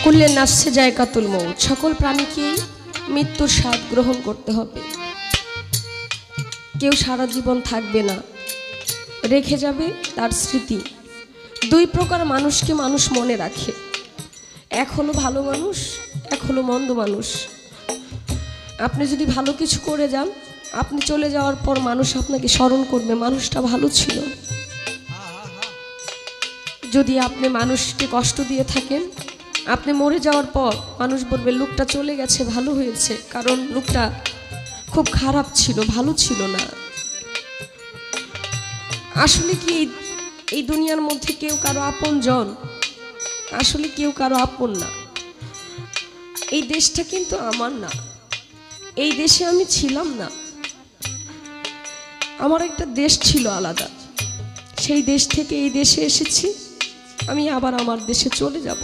কুল্লের নাচছে জায়কাতুল মৌত, সকল প্রাণীকে মৃত্যুর স্বাদ গ্রহণ করতে হবে। কেউ সারা জীবন থাকবে না, রেখে যাবে তার স্মৃতি। দুই প্রকার মানুষকে মানুষ মনে রাখে, এক হলো ভালো মানুষ, এক হলো মন্দ মানুষ। আপনি যদি ভালো কিছু করে যান, আপনি চলে যাওয়ার পর মানুষ আপনাকে স্মরণ করবে মানুষটা ভালো ছিল। যদি আপনি মানুষকে কষ্ট দিয়ে থাকেন, আপনি মরে যাওয়ার পর মানুষ বলবে লোকটা চলে গেছে, ভালো হয়েছে, কারণ লোকটা খুব খারাপ ছিল, ভালো ছিল না। আসলে কি এই দুনিয়ার মধ্যে কেউ কারো আপন জন? আসলে কেউ কারো আপন না। এই দেশটা কিন্তু আমার না, এই দেশে আমি ছিলাম না। আমার একটা দেশ ছিল আলাদা, সেই দেশ থেকে এই দেশে এসেছি, আমি আবার আমার দেশে চলে যাব।